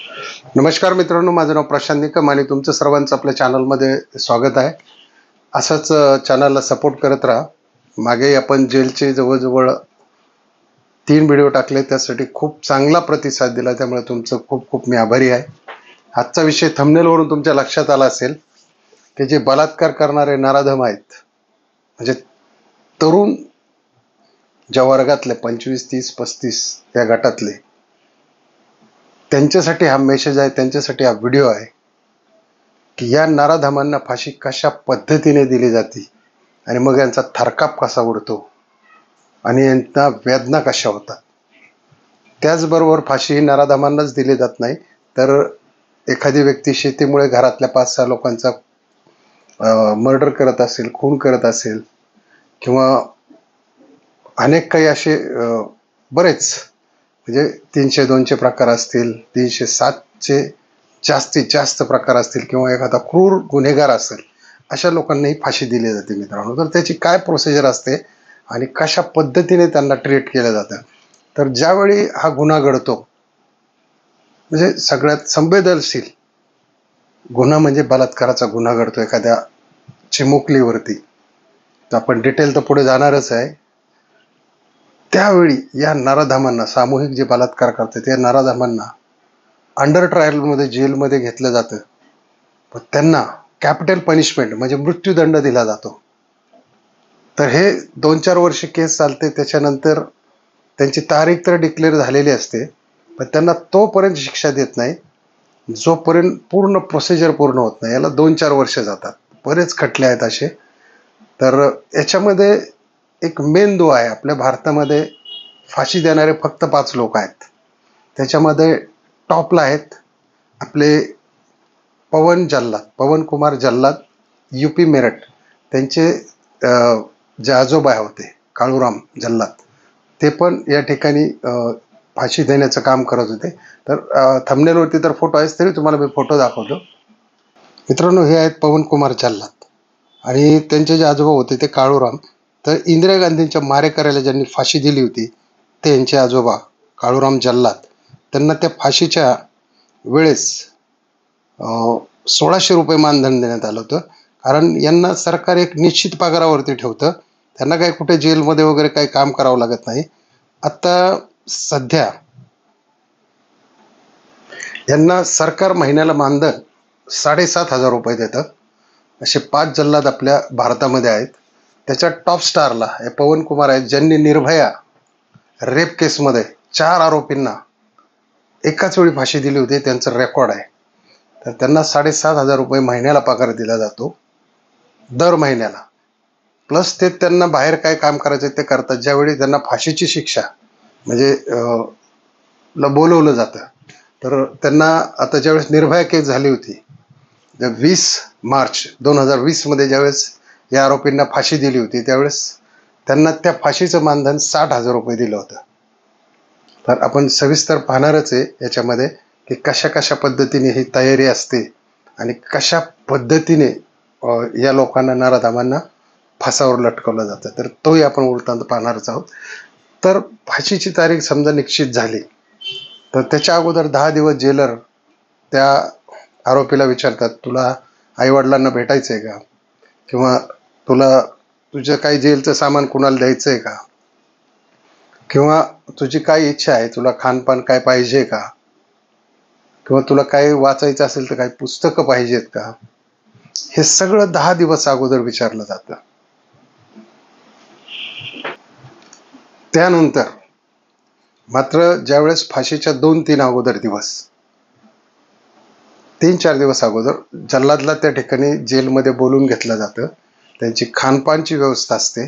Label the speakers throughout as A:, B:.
A: नमस्कार मित्रांनो, माझं नाव प्रशांत निकम आणि तुमचं सर्वांचं आपल्या चॅनलमध्ये स्वागत आहे. असंच चॅनलला सपोर्ट करत राहा. मागे आपण जेलचे जवळजवळ 3 व्हिडिओ टाकले, त्यासाठी खूप चांगला प्रतिसाद दिला, त्यामुळे तुमचं खूप खूप मी आभारी आहे. आजचा विषय थंबनेलवरून तुमच्या लक्षात आला असेल की जे बलात्कार करणारे नराधम आहेत, म्हणजे तरुण ज्या वर्गातले 25, 30, 35 या गटातले, त्यांच्यासाठी हा मेसेज आहे, त्यांच्यासाठी हा व्हिडिओ आहे की या नराधमांना फाशी कशा पद्धतीने दिली जाते आणि मग यांचा थरकाप कसा उडतो आणि यांना वेदना कशा होतात. त्याचबरोबर फाशी ही नराधमांनाच दिली जात नाही, तर एखादी व्यक्ती शेतीमुळे घरातल्या 5-6 लोकांचा मर्डर करत असेल, खून करत असेल, किंवा अनेक काही असे बरेच, म्हणजे 302चे प्रकार असतील, 307चे जास्तीत जास्त प्रकार असतील, किंवा एखादा क्रूर गुन्हेगार असेल, अशा लोकांनाही फाशी दिली जाते मित्रांनो. तर त्याची काय प्रोसिजर असते आणि कशा पद्धतीने त्यांना ट्रीट केलं जातं. तर ज्यावेळी हा गुन्हा घडतो, म्हणजे सगळ्यात संवेदनशील गुन्हा म्हणजे बलात्काराचा गुन्हा घडतो एखाद्या चिमुकलीवरती, तर आपण डिटेल तर पुढे जाणारच आहे. त्यावेळी या नराधमांना, सामूहिक जे बलात्कार करतात या नराधमांना अंडर ट्रायलमध्ये, जेलमध्ये घेतलं जातं. पण त्यांना कॅपिटल पनिशमेंट म्हणजे मृत्यूदंड दिला जातो. तर हे 2-4 वर्ष केस चालते, त्याच्यानंतर त्यांची तारीख तर डिक्लेअर झालेली असते, पण त्यांना तोपर्यंत शिक्षा देत नाही जोपर्यंत पूर्ण प्रोसिजर पूर्ण होत नाही. याला 2-4 वर्ष जातात. बरेच खटले आहेत असे. तर याच्यामध्ये एक मेन दुवा आहे. आपल्या भारतामध्ये फाशी देणारे फक्त 5 लोक आहेत. त्याच्यामध्ये टॉपला आहेत आपले पवन कुमार जल्लाद, यूपी मेरठ. त्यांचे जे आजोबा होते काळूराम जल्लाद, ते पण या ठिकाणी फाशी देण्याचं काम करत होते. तर थंबनेलवरती तर फोटो आहेच, तरी तुम्हाला मी फोटो दाखवतो. मित्रांनो, हे आहेत पवन कुमार जल्लाद आणि त्यांचे जे आजोबा होते ते काळूराम. तर इंदिरा गांधींच्या मारेकऱ्याला ज्यांनी फाशी दिली होती ते यांचे आजोबा काळूराम जल्लाद. त्यांना त्या फाशीच्या वेळेस 1600 रुपये मानधन देण्यात आलं होतं, कारण यांना सरकार एक निश्चित पगारावरती ठेवतं. त्यांना काही कुठे जेलमध्ये वगैरे काही काम करावं लागत नाही. आता सध्या यांना सरकार महिन्याला मानधन 7,500 रुपये देतं. असे 5 जल्लाद आपल्या भारतामध्ये आहेत. त्याच्या टॉप स्टारला हे पवन कुमार आहेत, ज्यांनी निर्भया रेप केसमध्ये 4 आरोपींना एकाच वेळी फाशी दिली होती. त्यांचं रेकॉर्ड आहे. तर त्यांना 7,500 रुपये महिन्याला पगार दिला जातो, दर महिन्याला. प्लस ते त्यांना बाहेर काय काम करायचं ते करतात. ज्यावेळी त्यांना फाशीची शिक्षा म्हणजे बोलवलं जातं, तर त्यांना आता ज्यावेळेस निर्भया केस झाली होती, 20 मार्च 2020 ज्यावेळेस या आरोपींना फाशी दिली होती, त्यावेळेस त्यांना त्या फाशीचं मानधन 60,000 रुपये दिलं होतं. तर आपण सविस्तर पाहणारच आहे याच्यामध्ये की कशा कशा पद्धतीने ही तयारी असते आणि कशा पद्धतीने या लोकांना, नराधमांना फासावर लटकवलं जातं. तर तोही आपण उलटांत पाहणारच आहोत. तर फाशीची तारीख समजा निश्चित झाली, तर त्याच्या अगोदर 10 दिवस जेलर त्या आरोपीला विचारतात, तुला आईवडिलांना भेटायचं आहे का, किंवा तुला तुझं काही जेलचं सामान कुणाला द्यायचं आहे का, किंवा तुझी काय इच्छा आहे, तुला खानपान काय पाहिजे का, किंवा तुला काय वाचायचं असेल तर काही पुस्तकं पाहिजेत का, हे सगळं 10 दिवस अगोदर विचारलं जातं. त्यानंतर मात्र ज्यावेळेस फाशीच्या 2-3 अगोदर दिवस, 3-4 दिवस अगोदर जल्लादला त्या ठिकाणी जेलमध्ये बोलून घेतलं जातं. त्यांची खानपानची व्यवस्था असते.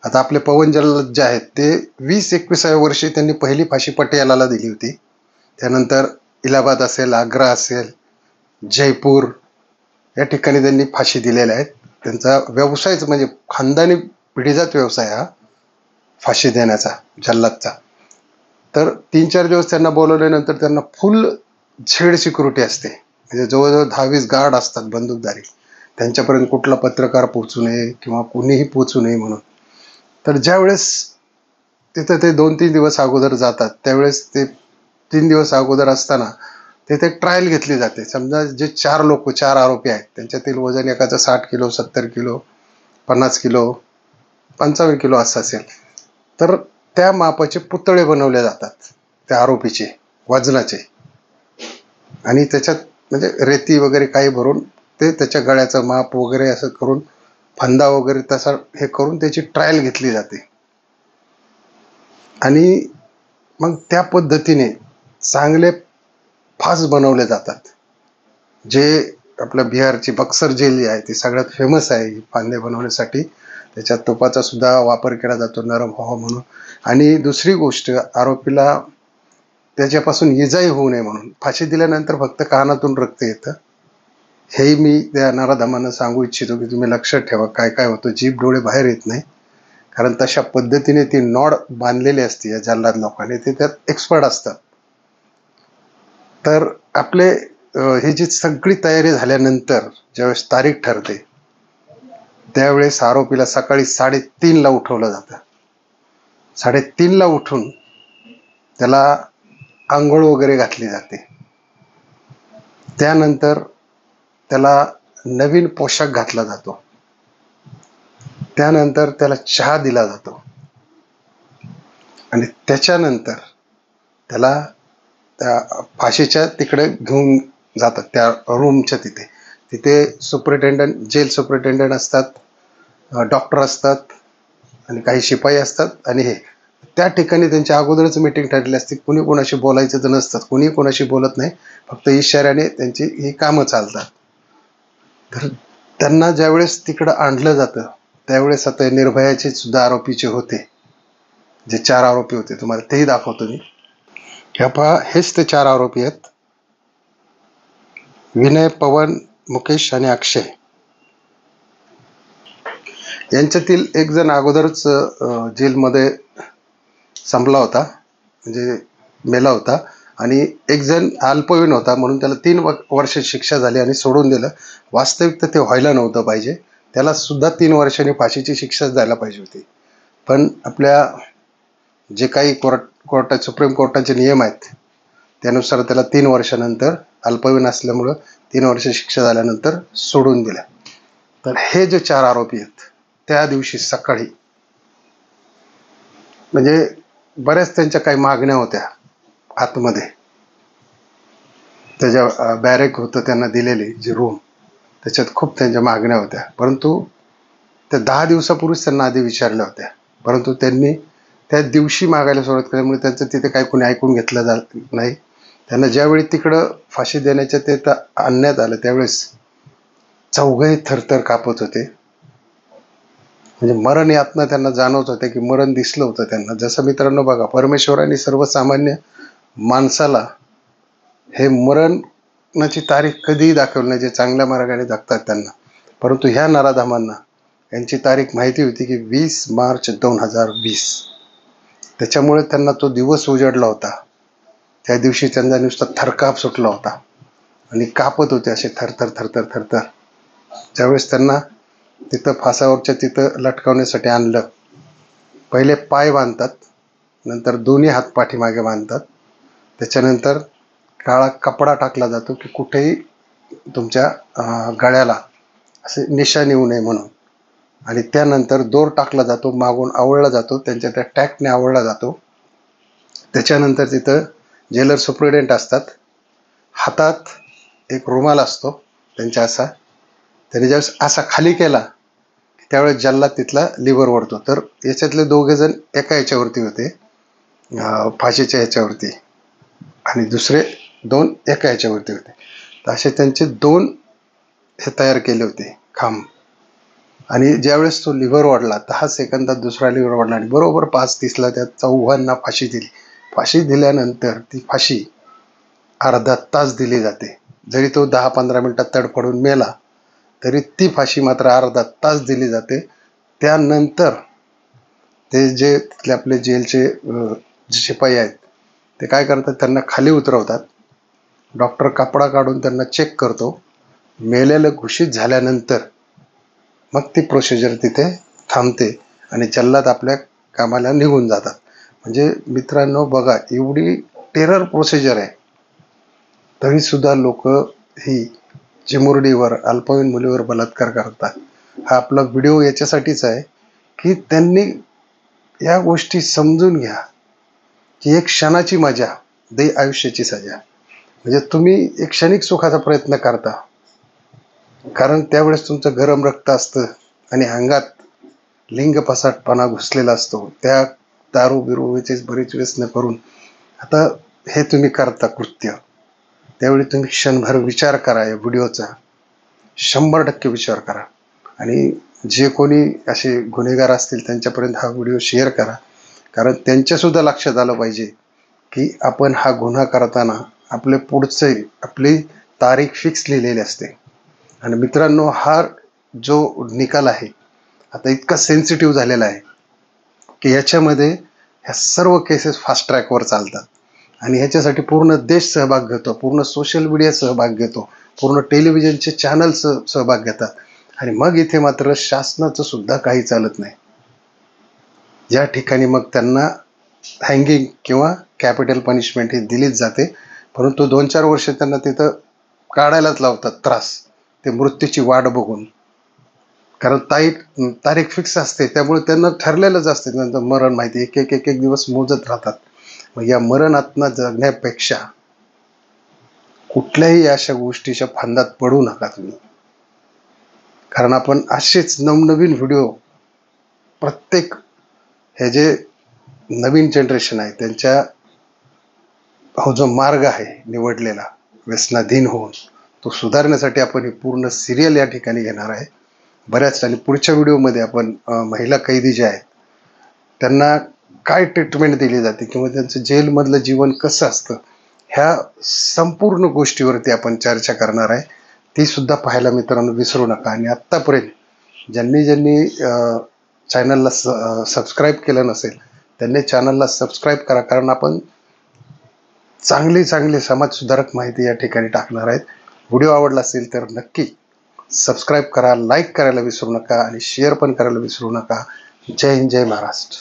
A: आता आपले पवन जल्लाद जे आहेत ते 20-21व्या वर्षी त्यांनी पहिली फाशी पटियालाला दिली होती. त्यानंतर इलाहाबाद असेल, आग्रा असेल, जयपूर या ठिकाणी त्यांनी फाशी दिलेल्या आहेत. त्यांचा व्यवसायच म्हणजे खानदानी पिढीजात व्यवसाय हा फाशी देण्याचा, जल्लादचा. तर 3-4 दिवस त्यांना बोलवल्यानंतर त्यांना फुल झेड सिक्युरिटी असते, म्हणजे जवळजवळ 10-20 गार्ड असतात बंदूकधारी, त्यांच्यापर्यंत कुठला पत्रकार पोहोचू नये किंवा कुणीही पोहोचू नये म्हणून. तर ज्यावेळेस तिथं ते 2-3 दिवस अगोदर जातात, त्यावेळेस ते 3 दिवस अगोदर असताना तिथे ट्रायल घेतली जाते. समजा जे 4 आरोपी आहेत त्यांच्यातील वजन एकाचं 60 किलो, 70 किलो, 50 किलो, 55 किलो असं असेल, तर त्या मापाचे पुतळे बनवले जातात त्या आरोपीचे वजनाचे, आणि त्याच्यात म्हणजे रेती वगैरे काही भरून ते त्याच्या गळ्याचं माप वगैरे असं करून फंदा वगैरे तसा हे करून त्याची ट्रायल घेतली जाते. आणि मग त्या पद्धतीने चांगले फास बनवले जातात. जे आपल्या बिहारची बक्सर जेल आहे ती सगळ्यात फेमस आहे फांदे बनवण्यासाठी. त्याच्यात तुपाचा सुद्धा वापर केला जातो नरम व्हावा म्हणून. आणि दुसरी गोष्ट, आरोपीला त्याच्यापासून इजाही होऊ नये म्हणून फाशी दिल्यानंतर फक्त कानातून रक्त येतं. हेही मी त्या नराधमांना सांगू इच्छितो की तुम्ही लक्षात ठेवा काय काय होतं. जीभ डोळे बाहेर येत नाही, कारण तशा पद्धतीने ती नॉड बांधलेली असते या जल्लाद लोकांनी, ते त्यात एक्सपर्ट असतात. तर आपले ही जी सगळी तयारी झाल्यानंतर ज्यावेळेस तारीख ठरते त्यावेळेस आरोपीला सकाळी 3:30ला उठवलं जातं. 3:30ला उठून त्याला आंघोळ वगैरे घातली जाते. त्यानंतर त्याला नवीन पोशाख घातला जातो. त्यानंतर त्याला चहा दिला जातो आणि त्याच्यानंतर त्याला त्या फाशीच्या तिकडे घेऊन जातात, त्या रूमच्या तिथे. तिथे सुपरिटेंडंट, जेल सुपरिटेंडंट असतात, डॉक्टर असतात आणि काही शिपाई असतात. आणि हे त्या ठिकाणी त्यांच्या अगोदरच मीटिंग ठरलेली असते. कुणी कोणाशी बोलायचं तर नसतात, कुणी कोणाशी बोलत नाही, फक्त इशाऱ्याने त्यांची ही कामं चालतात. तर त्यांना ज्यावेळेस तिकडं आणलं जातं त्यावेळेस आता निर्भयाचे सुद्धा आरोपीचे होते, जे 4 आरोपी होते, तुम्हाला तेही दाखवतो मी. ह्या पहा, हेच ते 4 आरोपी आहेत, विनय, पवन, मुकेश आणि अक्षय. यांच्यातील एक जण अगोदरच जेलमध्ये संपला होता, म्हणजे मेला होता. आणि एक जण अल्पवयीन होता म्हणून त्याला 3 वर्ष शिक्षा झाली आणि सोडून दिलं. वास्तविक तर ते व्हायला नव्हतं पाहिजे, त्याला सुद्धा 3 वर्षांनी फाशीची शिक्षाच द्यायला पाहिजे होती. पण आपल्या जे काही सुप्रीम कोर्टाचे नियम आहेत त्यानुसार त्याला 3 वर्षानंतर, अल्पवयीन असल्यामुळं 3 वर्ष शिक्षा झाल्यानंतर सोडून दिल्या. तर हे जे 4 आरोपी आहेत त्या दिवशी सकाळी, म्हणजे बऱ्याच त्यांच्या काही मागण्या होत्या आतमध्ये, त्याच्या बॅरेक होतं त्यांना दिलेली जी रूम, त्याच्यात खूप त्यांच्या मागण्या होत्या. परंतु त्या 10 दिवसापूर्वीच त्यांना आधी विचारल्या होत्या, परंतु त्यांनी त्या दिवशी मागायला सुरुवात केल्यामुळे त्यांचं तिथे काही कोणी ऐकून घेतलं नाही. त्यांना ज्यावेळी तिकडं फाशी देण्याच्या ते आणण्यात आलं त्यावेळेस चौघही थरथर कापत होते. म्हणजे मरण यातना त्यांना जाणवत होते की मरण दिसलं होतं त्यांना. जसं मित्रांनो बघा, परमेश्वराने सर्वसामान्य माणसाला हे मरणाची तारीख कधीही दाखवली नाही जे चांगल्या मार्गाने जगतात त्यांना. परंतु ह्या नराधमांना यांची तारीख माहिती होती की 20 मार्च 2020. त्याच्यामुळे त्यांना तो दिवस उजाडला होता. त्या दिवशी त्यांना नुसता थरकाप सुटला होता आणि कापत होते असे थरथर थरथर थरथर. ज्यावेळेस त्यांना तिथं फासावरच्या तिथं लटकवण्यासाठी आणलं, पहिले पाय बांधतात, नंतर दोन्ही हात पाठीमागे बांधतात, त्याच्यानंतर काळा कपडा टाकला जातो की कुठेही तुमच्या गळ्याला असे निशाण येऊ नये म्हणून. आणि त्यानंतर दोर टाकला जातो, मागून आवळला जातो, त्यांच्या त्या टॅकने आवळला जातो. त्याच्यानंतर तिथं जेलर सुप्रिटेंडेंट असतात, हातात एक रुमाल असतो त्यांच्या असा, त्याने ज्यावेळेस असा खाली केला त्यावेळेस जल्लाद तिथला लिव्हर ओढतो. तर याच्यातले 2 जण एका याच्यावरती होते, फाशीच्या ह्याच्यावरती, आणि दुसरे 2 एका ह्याच्यावरती होते. तर असे त्यांचे 2 हे तयार केले होते खांब. आणि ज्यावेळेस तो लिव्हर ओढला 10 सेकंदात दुसरा लिव्हर ओढला आणि बरोबर 5:30ला त्या चौघांना फाशी दिली. फाशी दिल्यानंतर ती फाशी अर्धा तास दिली जाते. जरी तो 10-15 मिनिटात तडफडून मेला तरी ती फाशी मात्र अर्धा तास दिली जाते. त्यानंतर ते जे तिथले आपले जेलचे शिपाई आहेत ते काय करतात, त्यांना खाली उतरवतात, डॉक्टर कपडा काढून त्यांना चेक करतो. मेलेलं घोषित झाल्यानंतर मग ती प्रोसिजर तिथे थांबते आणि जल्लाद आपल्या कामाला निघून जातात. म्हणजे मित्रांनो बघा, एवढी टेरर प्रोसिजर आहे तरी सुद्धा लोक ही चिमुरडीवर अल्पवयीन मुलीवर बलात्कार करतात. हा आपला व्हिडिओ याच्यासाठीच आहे की त्यांनी या गोष्टी समजून घ्या की एक क्षणाची मजा दे आयुष्याची सजा. म्हणजे तुम्ही एक क्षणिक सुखाचा प्रयत्न करता, कारण त्यावेळेस तुमचं गरम रक्त असतं आणि अंगात लिंग पसाटपणा घुसलेला असतो. त्या दारू बिरूचे बरेच व्यसन करून आता हे तुम्ही करता कृत्य, त्यावेळी तुम्ही क्षणभर विचार करा या व्हिडिओचा, 100% विचार करा. आणि जे कोणी असे गुन्हेगार असतील त्यांच्यापर्यंत हा व्हिडिओ शेअर करा, कारण त्यांच्यासुद्धा लक्षात आलं पाहिजे की आपण हा गुन्हा करताना आपले पुढचे आपली तारीख फिक्स लिहिलेली असते. आणि मित्रांनो, हा जो निकाल आहे आता इतका सेन्सिटिव्ह झालेला आहे की याच्यामध्ये ह्या सर्व केसेस फास्ट ट्रॅकवर चालतात. आणि ह्याच्यासाठी पूर्ण देश सहभाग घेतो, पूर्ण सोशल मीडिया सहभाग घेतो, पूर्ण टेलिव्हिजनचे चॅनल सहभाग घेतात. आणि मग इथे मात्र शासनाचं सुद्धा काही चालत नाही. या ठिकाणी मग त्यांना हँगिंग किंवा कॅपिटल पनिशमेंट ही दिलीच जाते. परंतु 2-4 वर्ष त्यांना तिथं काढायलाच लावतात त्रास, ते मृत्यूची वाट बघून. कारण तारीख फिक्स असते, त्यामुळे त्यांना ठरलेलंच असते त्यांचं मरण माहिती. एक दिवस मोजत राहतात. मग या मरणातनं जगण्यापेक्षा कुठल्याही अशा गोष्टीच्या फंदात पडू नका तुम्ही. कारण आपण असेच नवनवीन व्हिडिओ प्रत्येक हे जे नवीन जनरेशन आहे त्यांच्या हो जो मार्ग आहे निवडलेला व्यसनाधीन होऊन तो सुधारण्यासाठी आपण ही पूर्ण सिरियल या ठिकाणी घेणार आहे. बऱ्याच आणि पुढच्या व्हिडिओमध्ये आपण महिला कैदी ज्या आहेत त्यांना काय ट्रीटमेंट दिली जाते किंवा त्यांचं जेलमधलं जीवन कसं असतं, ह्या संपूर्ण गोष्टीवरती आपण चर्चा करणार आहे. ती सुद्धा पाहायला मित्रांनो विसरू नका. आणि आत्तापर्यंत ज्यांनी चॅनलला सबस्क्राईब केलं नसेल त्यांनी चॅनलला सबस्क्राईब करा, कारण आपण चांगली समाजसुधारक माहिती या ठिकाणी टाकणार आहेत. व्हिडिओ आवडला असेल तर नक्की सबस्क्राईब करा, लाईक करायला विसरू नका आणि शेअर पण करायला विसरू नका. जय हिंद, जय महाराष्ट्र.